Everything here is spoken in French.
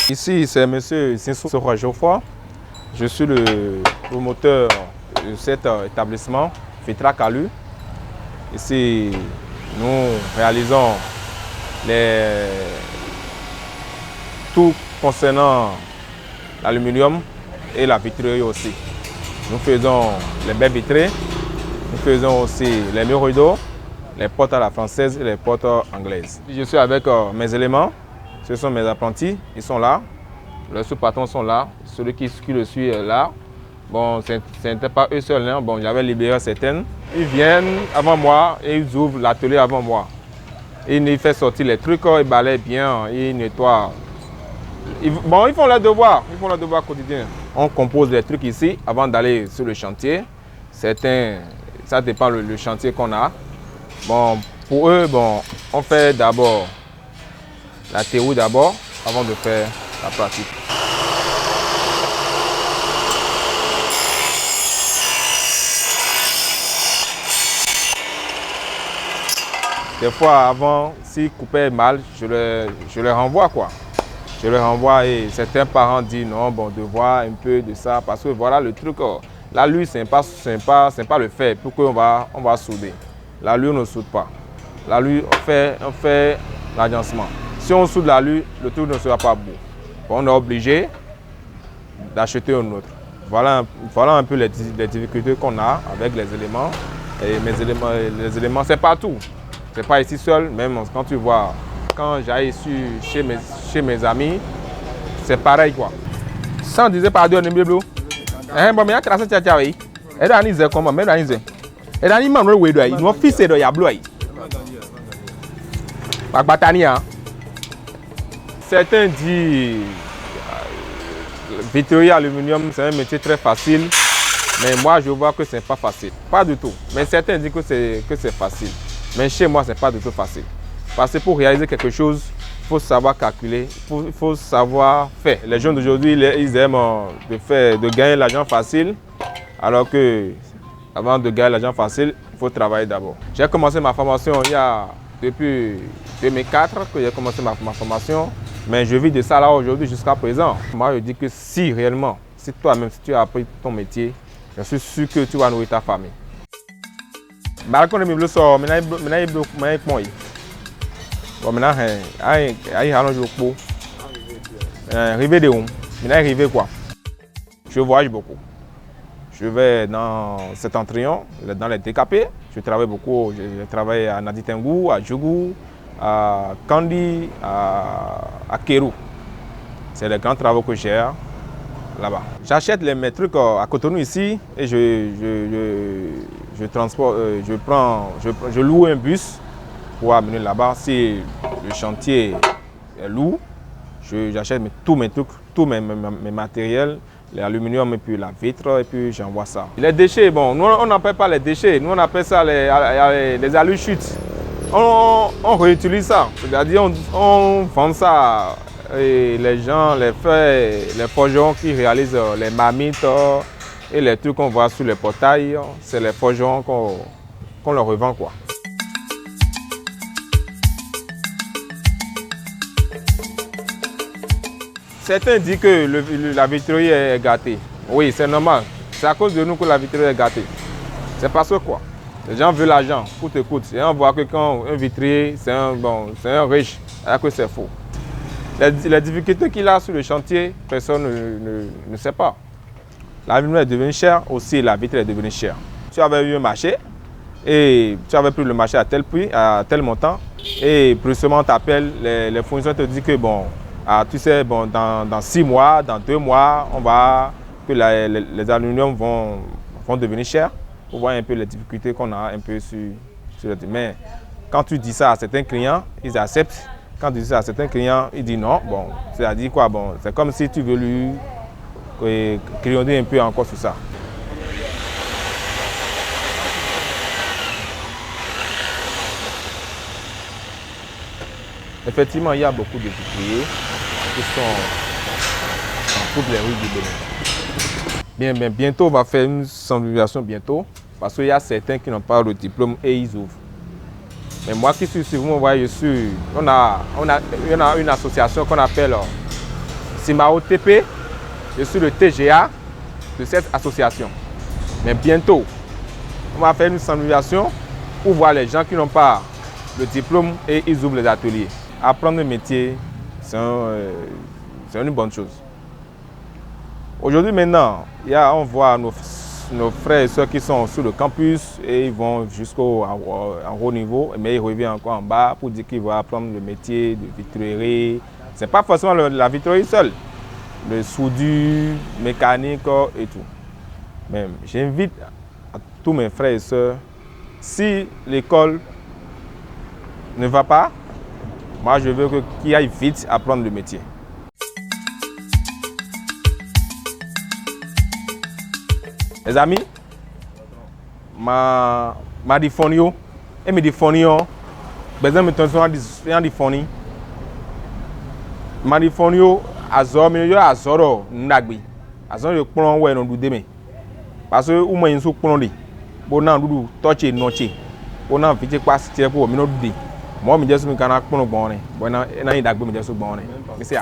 Ici, c'est M. Sinsou Geoffroy. Je suis le promoteur de cet établissement, Vitra Kalu. Ici, nous réalisons tout concernant l'aluminium et la vitrerie aussi. Nous faisons les baies vitrées, nous faisons aussi les murs rideaux, les portes à la française et les portes anglaises. Je suis avec mes éléments, ce sont mes apprentis, ils sont là. Les sous-patrons sont là, celui qui le suit est là. Bon, ce n'était pas eux seuls, hein. Bon, j'avais libéré certaines. Ils viennent avant moi et ils ouvrent l'atelier avant moi. Ils font sortir les trucs, ils balayent bien, ils nettoient. Ils font leur devoir, quotidien. On compose les trucs ici avant d'aller sur le chantier. Certains, ça dépend le chantier qu'on a. Bon, pour eux, bon, on fait d'abord la théorie d'abord avant de faire la pratique. Des fois, avant, s'ils coupaient mal, je les renvoie, quoi. Je les renvoie et certains parents disent non, bon, de voir un peu de ça, parce que voilà le truc, l'alu, ce n'est pas le fer pour qu'on va souder. L'alu, on ne soude pas. L'alu, on fait l'agencement. Si on soude l'alu, le truc ne sera pas beau. Bon, on est obligé d'acheter un autre. Voilà un peu les difficultés qu'on a avec les éléments. Et les éléments, c'est partout. C'est pas ici seul, même quand tu vois, quand j'aille chez mes amis, c'est pareil quoi. Sans dire pardon, ne bleu. Bon, mais il y a trace de tchatcha, oui. Et là, il y a comment, mais là, il y a. Et là, il y a un peu de il y a un fils de yablo. Pas Batania. Certains disent vitrerie aluminium, c'est un métier très facile, mais moi je vois que ce n'est pas facile. Pas du tout. Mais certains disent que c'est facile. Mais chez moi, ce n'est pas du tout facile. Parce que pour réaliser quelque chose, il faut savoir calculer, il faut savoir faire. Les jeunes d'aujourd'hui, ils aiment de gagner l'argent facile, alors que avant de gagner l'argent facile, il faut travailler d'abord. J'ai commencé ma formation depuis 2004 que j'ai commencé ma formation. Mais je vis de ça là aujourd'hui jusqu'à présent. Moi, je dis que si réellement, si toi-même, si tu as appris ton métier, je suis sûr que tu vas nourrir ta famille. Maintenant, je suis bon, maintenant, je voyage beaucoup. Je vais dans Septentrion, dans les DKP. Je travaille beaucoup. Je travaille à Naditengou, à Djougou, à Kandi, à Kérou. C'est les grands travaux que j'ai là-bas. J'achète mes trucs à Cotonou ici et je transporte, je loue un bus pour amener là-bas. Si le chantier est lourd, j'achète tous mes trucs, tous mes matériels, l'aluminium et puis la vitre et puis j'envoie ça. Les déchets, bon, nous on n'appelle pas les déchets, nous on appelle ça les aluchutes. On réutilise ça, c'est-à-dire on vend ça et les gens, les forgerons qui réalisent les marmites et les trucs qu'on voit sur les portails, c'est les forgerons qu'on leur revend quoi. Certains disent que la vitrerie est gâtée. Oui, c'est normal. C'est à cause de nous que la vitrerie est gâtée. C'est parce que quoi? Les gens veulent l'argent, coûte que coûte. Et on voit que quand un vitrier, c'est un riche, alors que c'est faux. Les difficultés qu'il a sur le chantier, personne ne sait pas. L'aluminium est devenu cher, aussi la vitre est devenue chère. Tu avais eu un marché et tu avais pris le marché à tel prix, à tel montant, et brusquement on t'appelle, les fournisseurs te disent que bon, tu sais, bon, dans 6 mois, dans 2 mois, que les aluminiums vont devenir chers. Pour voir un peu les difficultés qu'on a un peu sur le. Mais quand tu dis ça à certains clients, ils acceptent. Quand tu dis ça à certains clients, ils disent non. Bon, c'est-à-dire quoi? Bon, c'est comme si tu veux lui grignoter un peu encore sur ça. Effectivement, il y a beaucoup de vitriers qui sont dans toutes les rues du Bénin. Bientôt, on va faire une sensibilisation bientôt, parce qu'il y a certains qui n'ont pas le diplôme et ils ouvrent. Mais moi qui suis sur vous, on a une association qu'on appelle Simao TP, je suis le TGA de cette association. Mais bientôt, on va faire une sensibilisation pour voir les gens qui n'ont pas le diplôme et ils ouvrent les ateliers. Apprendre le métier, c'est une bonne chose. Aujourd'hui maintenant, on voit nos frères et sœurs qui sont sur le campus et ils vont jusqu'au haut niveau, mais ils reviennent encore en bas pour dire qu'ils vont apprendre le métier de vitrerie. Ce n'est pas forcément la vitrerie seule, le soudure, mécanique et tout. Mais j'invite à tous mes frères et sœurs, si l'école ne va pas, moi je veux qu'ils aillent vite apprendre le métier. Les amis, ma difonio, et me difonio, besoin de temps difoni. Ma difonio, azor, mais yo azoro ndagbi. Azor yo plon ouais non doudeme. Parce que ou moi inso plon li. Bon nan doudou toucher noche. Bon nan vite passe tirer pour mi no doudé. Moi me jesu mi kana plon bon ne. Bon nan ndagbi me jesu bon ne. Merci.